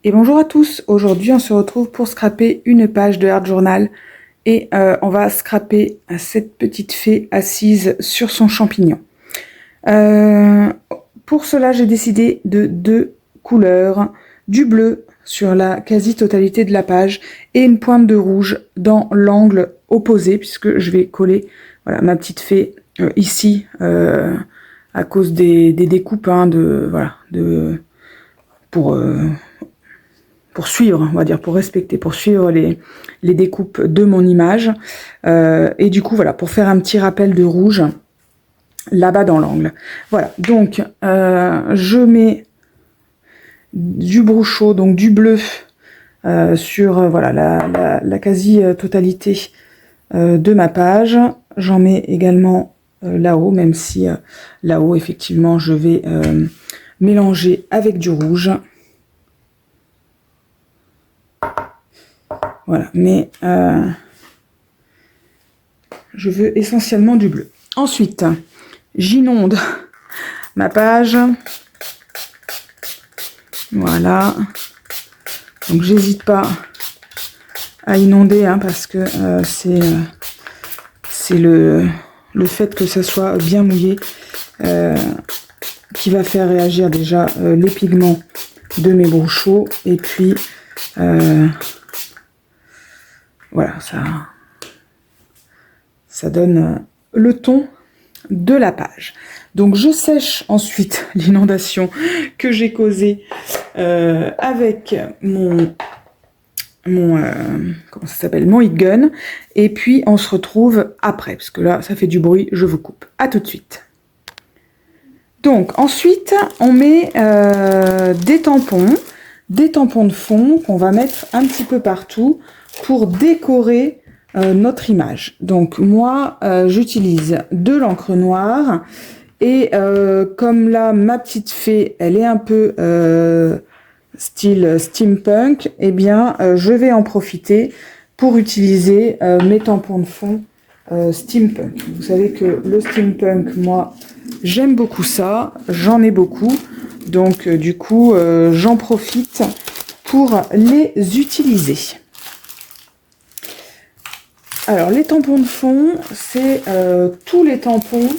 Et bonjour à tous, aujourd'hui on se retrouve pour scraper une page de Art Journal et on va scraper cette petite fée assise sur son champignon. Pour cela j'ai décidé de deux couleurs, du bleu sur la quasi-totalité de la page et une pointe de rouge dans l'angle opposé puisque je vais coller voilà, ma petite fée ici à cause des découpes hein, pour suivre, on va dire, pour respecter, pour suivre les découpes de mon image. Et du coup, voilà, pour faire un petit rappel de rouge là-bas dans l'angle. Voilà, donc je mets du bruchot, donc du bleu, sur voilà, la quasi-totalité de ma page. J'en mets également là-haut, même si là-haut, effectivement, je vais mélanger avec du rouge. Voilà, mais je veux essentiellement du bleu. Ensuite, j'inonde ma page. Voilà. Donc, j'hésite pas à inonder hein, parce que c'est le fait que ça soit bien mouillé qui va faire réagir déjà les pigments de mes bruchots. Et puis, voilà, ça donne le ton de la page. Donc je sèche ensuite l'inondation que j'ai causée avec mon comment ça s'appelle, mon heat gun, et puis on se retrouve après parce que là ça fait du bruit, je vous coupe. À tout de suite. Donc ensuite on met des tampons de fond qu'on va mettre un petit peu partout pour décorer notre image. Donc moi j'utilise de l'encre noire et comme là ma petite fée elle est un peu style steampunk, eh bien je vais en profiter pour utiliser mes tampons de fond steampunk. Vous savez que le steampunk, moi j'aime beaucoup ça, j'en ai beaucoup, donc du coup j'en profite pour les utiliser. Alors les tampons de fond, c'est tous les tampons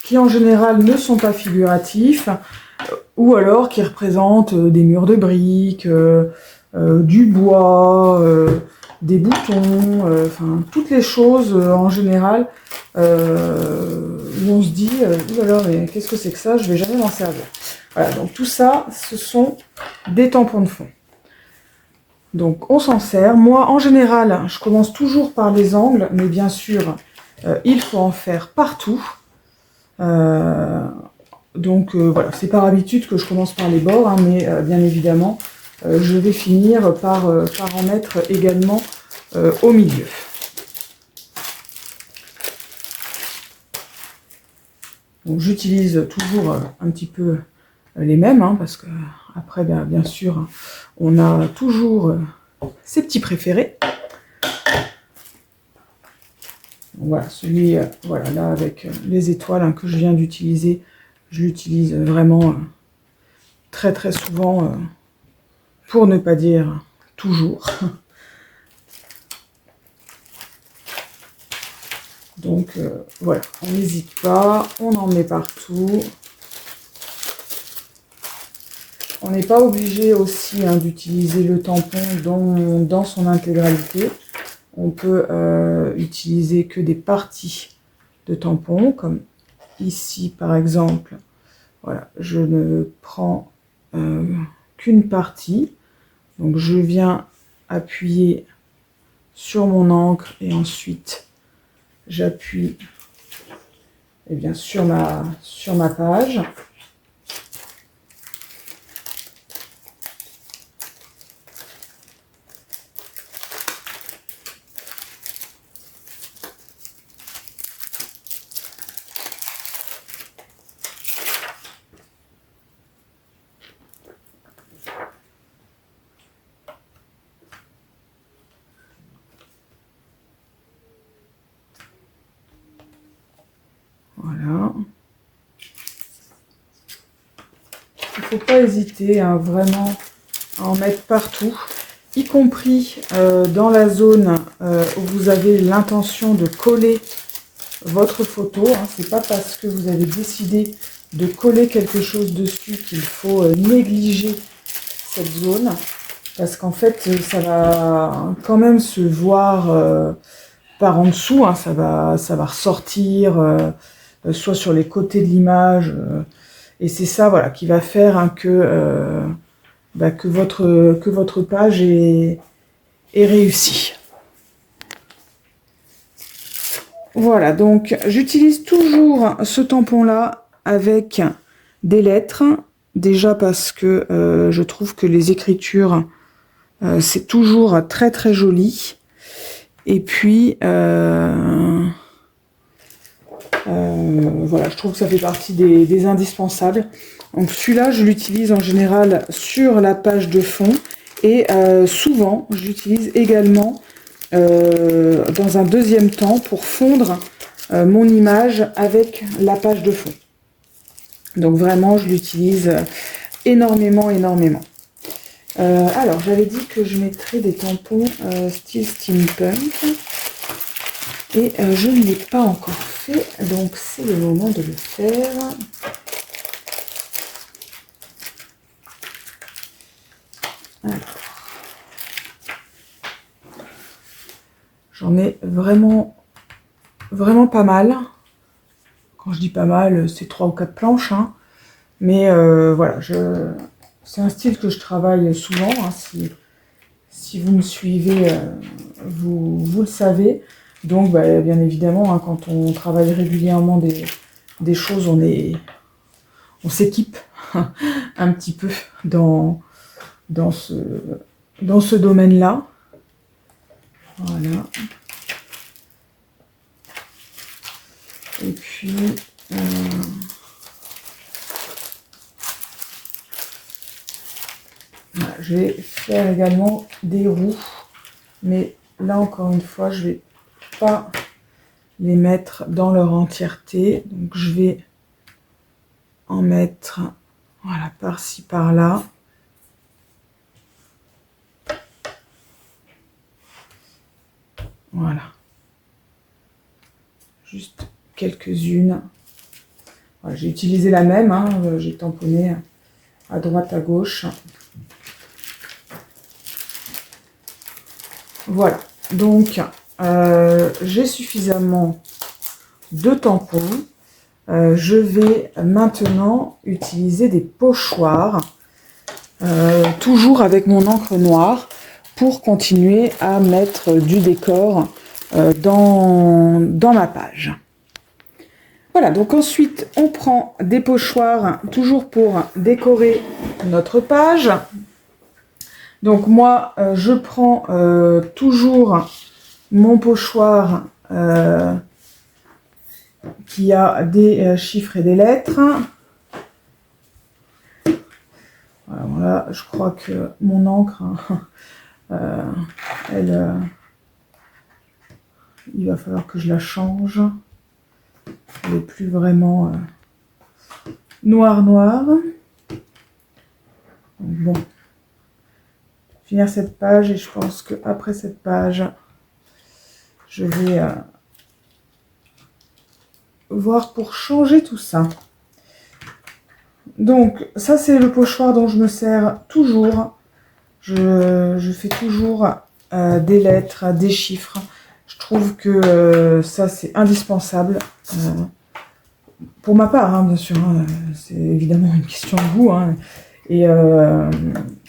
qui en général ne sont pas figuratifs, ou alors qui représentent des murs de briques, du bois, des boutons, enfin toutes les choses en général où on se dit oh là là, mais qu'est-ce que c'est que ça, je vais jamais m'en servir. Voilà, donc tout ça, ce sont des tampons de fond. Donc on s'en sert. Moi, en général, je commence toujours par les angles, mais bien sûr, il faut en faire partout. Donc voilà, c'est par habitude que je commence par les bords, hein, mais bien évidemment, je vais finir par en mettre également au milieu. Donc j'utilise toujours un petit peu les mêmes, hein, parce que après, bien sûr, on a toujours ses petits préférés. Donc, voilà, celui voilà, là avec les étoiles hein, que je viens d'utiliser, je l'utilise vraiment très très souvent, pour ne pas dire toujours. Donc voilà, on n'hésite pas, on en met partout. On n'est pas obligé aussi hein, d'utiliser le tampon dans son intégralité. On peut utiliser que des parties de tampon, comme ici par exemple. Voilà, je ne prends qu'une partie. Donc je viens appuyer sur mon encre et ensuite j'appuie eh bien, sur ma page. Voilà. faut pas hésiter, hein, vraiment, à en mettre partout, y compris dans la zone où vous avez l'intention de coller votre photo. Hein. C'est pas parce que vous avez décidé de coller quelque chose dessus qu'il faut négliger cette zone, parce qu'en fait, ça va quand même se voir par en dessous, hein, ça va ressortir soit sur les côtés de l'image, et c'est ça, voilà, qui va faire, hein, que votre page est réussie. Voilà, donc j'utilise toujours ce tampon-là avec des lettres, déjà parce que je trouve que les écritures, c'est toujours très très joli. Et puis, voilà, je trouve que ça fait partie des indispensables. Donc celui-là, je l'utilise en général sur la page de fond. Et souvent, je l'utilise également dans un deuxième temps pour fondre mon image avec la page de fond. Donc vraiment, je l'utilise énormément. Alors, j'avais dit que je mettrais des tampons style steampunk. Et je ne l'ai pas encore fait, donc c'est le moment de le faire. Alors, j'en ai vraiment pas mal. Quand je dis pas mal, c'est 3 ou 4 planches, hein. Mais voilà, c'est un style que je travaille souvent, hein. Si vous me suivez, vous le savez. Donc, bien évidemment, hein, quand on travaille régulièrement des choses, on s'équipe un petit peu dans ce domaine-là. Voilà. Et puis, voilà, je vais faire également des roues. Mais là, encore une fois, je vais pas les mettre dans leur entièreté, donc je vais en mettre, voilà, par-ci par-là. Voilà, juste quelques-unes. Voilà, j'ai utilisé la même, hein, j'ai tamponné à droite à gauche. Voilà, donc j'ai suffisamment de tampons. Je vais maintenant utiliser des pochoirs, toujours avec mon encre noire, pour continuer à mettre du décor dans ma page. Voilà, donc ensuite on prend des pochoirs, toujours pour décorer notre page. Donc moi, je prends toujours mon pochoir qui a des chiffres et des lettres. Voilà, je crois que mon encre, il va falloir que je la change. Elle n'est plus vraiment noire. Donc bon. Finir cette page et je pense qu'après cette page, je vais voir pour changer tout ça. Donc ça c'est le pochoir dont je me sers toujours. Je fais toujours des lettres, des chiffres. Je trouve que ça c'est indispensable. Pour ma part, hein, bien sûr, hein, c'est évidemment une question de goût. Hein,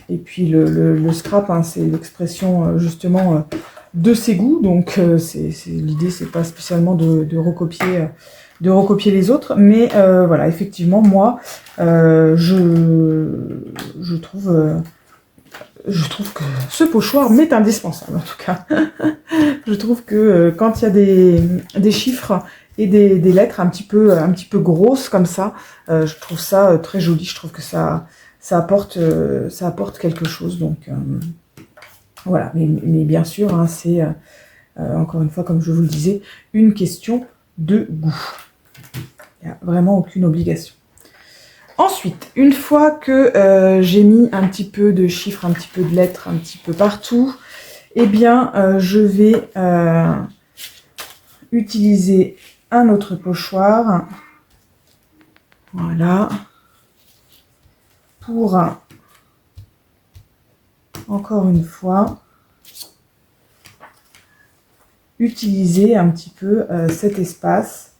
et puis le scrap, hein, c'est l'expression justement de ses goûts. Donc l'idée, c'est pas spécialement de recopier les autres. Mais voilà, effectivement, moi, je trouve que ce pochoir m'est indispensable, en tout cas. Je trouve que quand il y a des chiffres et des lettres un petit peu grosses comme ça, je trouve ça très joli. Je trouve que ça apporte quelque chose. Donc voilà, mais bien sûr, hein, c'est encore une fois, comme je vous le disais, une question de goût. Il n'y a vraiment aucune obligation. Ensuite, une fois que j'ai mis un petit peu de chiffres, un petit peu de lettres, un petit peu partout, eh bien, je vais utiliser un autre pochoir. Voilà. Pour, encore une fois, utiliser un petit peu cet espace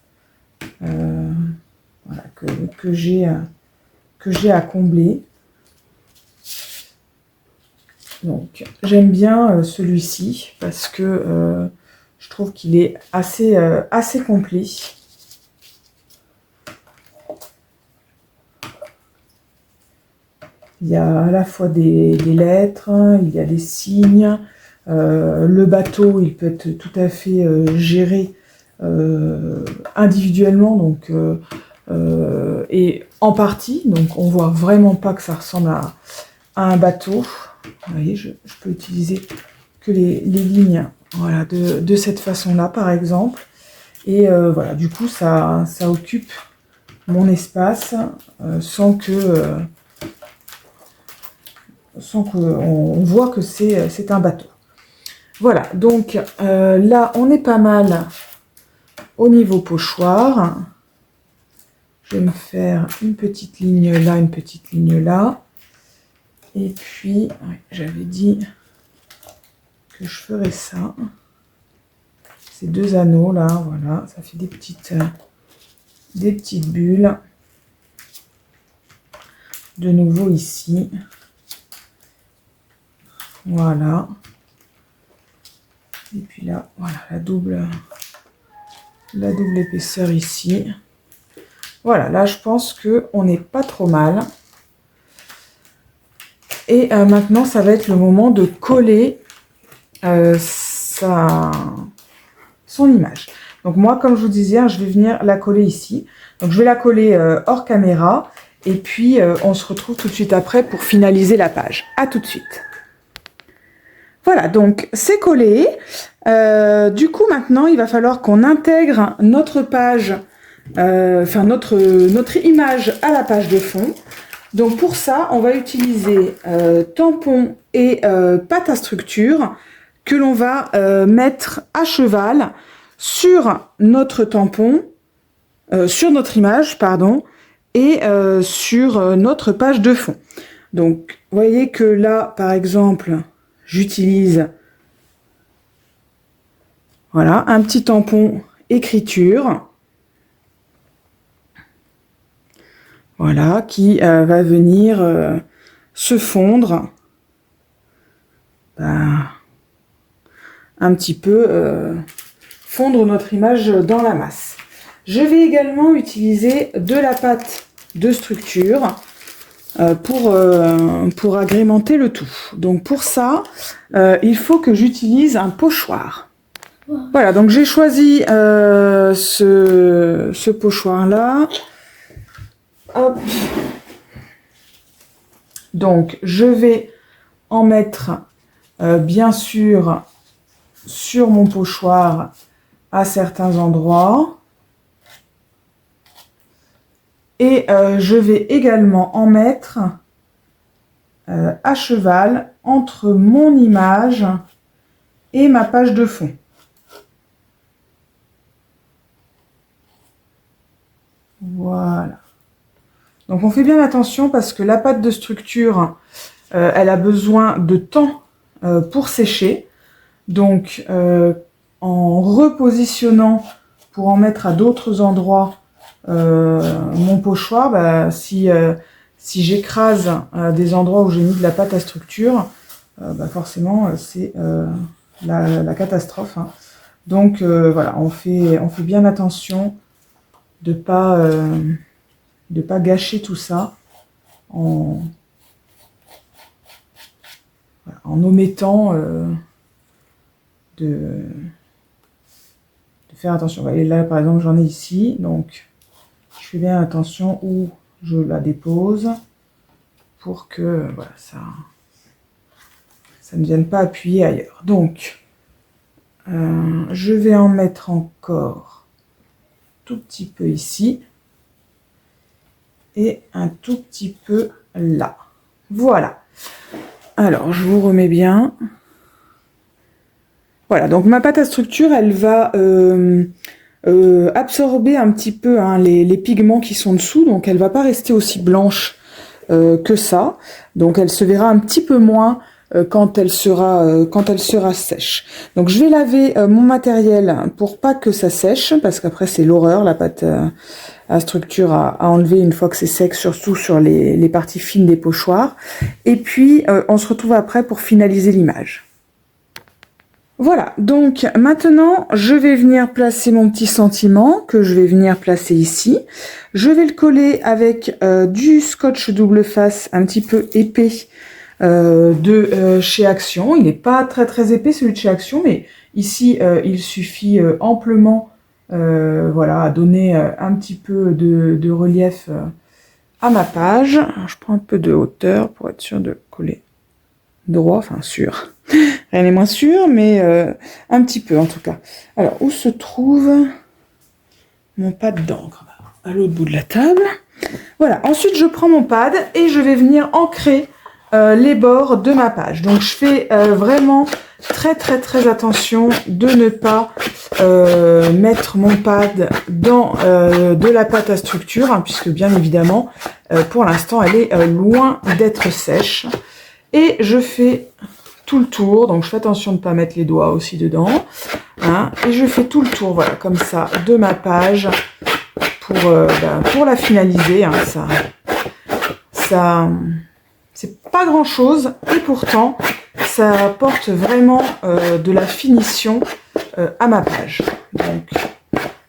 voilà, que j'ai à combler. Donc, j'aime bien celui-ci parce que je trouve qu'il est assez complet. Il y a à la fois des lettres, il y a des signes. Le bateau, il peut être tout à fait géré individuellement, donc, et en partie. Donc, on voit vraiment pas que ça ressemble à un bateau. Vous voyez, je peux utiliser que les lignes, voilà, de cette façon-là, par exemple. Et voilà, du coup, ça occupe mon espace sans qu'on voit que c'est un bateau. Voilà, donc là, on est pas mal au niveau pochoir. Je vais me faire une petite ligne là, une petite ligne là. Et puis, ouais, j'avais dit que je ferais ça. Ces deux anneaux là, voilà, ça fait des petites bulles. De nouveau ici. Voilà. Et puis là, voilà, la double épaisseur ici. Voilà, là je pense qu'on n'est pas trop mal. Et maintenant, ça va être le moment de coller son image. Donc moi, comme je vous disais, hein, je vais venir la coller ici. Donc je vais la coller hors caméra. Et puis, on se retrouve tout de suite après pour finaliser la page. À tout de suite. Voilà, donc c'est collé. Du coup, maintenant, il va falloir qu'on intègre notre page, enfin notre image à la page de fond. Donc pour ça, on va utiliser tampon et pâte à structure que l'on va mettre à cheval sur notre tampon, sur notre image, pardon, et sur notre page de fond. Donc, vous voyez que là, par exemple, j'utilise voilà, un petit tampon écriture. Voilà, qui va venir se fondre un petit peu, fondre notre image dans la masse. Je vais également utiliser de la pâte de structure pour agrémenter le tout. Donc pour ça, il faut que j'utilise un pochoir. Voilà, donc j'ai choisi ce pochoir-là. Hop. Donc, je vais en mettre, bien sûr, sur mon pochoir à certains endroits. Et je vais également en mettre à cheval entre mon image et ma page de fond. Voilà. Donc on fait bien attention parce que la pâte de structure, elle a besoin de temps pour sécher. Donc en repositionnant pour en mettre à d'autres endroits mon pochoir, bah, si j'écrase des endroits où j'ai mis de la pâte à structure, bah forcément c'est la catastrophe. Hein. Donc voilà, on fait bien attention de pas gâcher tout ça en omettant de faire attention. Et là, par exemple, j'en ai ici, donc je fais bien attention où je la dépose pour que voilà, ça ne vienne pas appuyer ailleurs. Donc, je vais en mettre encore tout petit peu ici. et un tout petit peu là. Voilà. Alors, je vous remets bien. Voilà, donc ma pâte à structure, elle va absorber un petit peu hein, les pigments qui sont dessous, donc elle va pas rester aussi blanche que ça. Donc elle se verra un petit peu moins quand elle sera sèche. Donc je vais laver mon matériel pour pas que ça sèche, parce qu'après c'est l'horreur, la pâte à structure à enlever une fois que c'est sec, surtout sur les parties fines des pochoirs. Et puis on se retrouve après pour finaliser l'image. Voilà, donc maintenant je vais venir placer mon petit sentiment que je vais venir placer ici. Je vais le coller avec du scotch double face un petit peu épais de chez Action. Il n'est pas très épais celui de chez Action, mais ici il suffit amplement voilà, à donner un petit peu de relief à ma page. Alors, je prends un peu de hauteur pour être sûr de coller droit, enfin sûr. Rien n'est moins sûr, mais un petit peu en tout cas. Alors, où se trouve mon pad d'encre? À l'autre bout de la table. Voilà, ensuite je prends mon pad et je vais venir ancrer les bords de ma page. Donc je fais vraiment très attention de ne pas mettre mon pad dans de la pâte à structure, hein, puisque bien évidemment, pour l'instant, elle est loin d'être sèche. Et je fais tout le tour, donc je fais attention de ne pas mettre les doigts aussi dedans, hein, et je fais tout le tour, voilà, comme ça, de ma page, pour la finaliser, hein, ça c'est pas grand chose, et pourtant, ça apporte vraiment de la finition à ma page, donc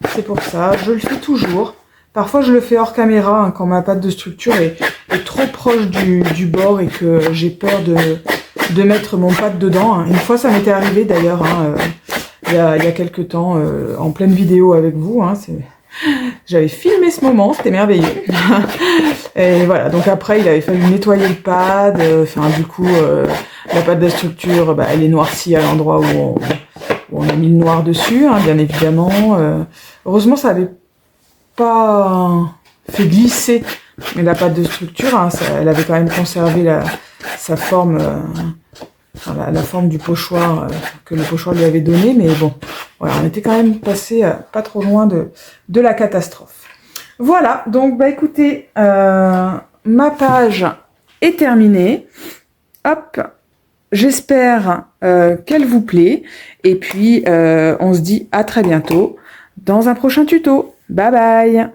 c'est pour ça, je le fais toujours. Parfois, je le fais hors caméra, hein, quand ma pâte de structure est trop proche du bord et que j'ai peur de mettre mon pad dedans. Hein. Une fois, ça m'était arrivé d'ailleurs, hein, il y a quelques temps, en pleine vidéo avec vous. Hein, j'avais filmé ce moment, c'était merveilleux. Et voilà, donc après, il avait fallu nettoyer le pad. Enfin, du coup, la pâte de structure, bah, elle est noircie à l'endroit où on a mis le noir dessus, hein, bien évidemment. Heureusement, ça avait pas fait glisser la pâte de structure, hein, elle avait quand même conservé sa forme, la forme du pochoir que le pochoir lui avait donné, mais bon, voilà, on était quand même passé pas trop loin de la catastrophe. Voilà, donc bah écoutez, ma page est terminée. Hop, j'espère qu'elle vous plaît, et puis on se dit à très bientôt dans un prochain tuto. Bye bye!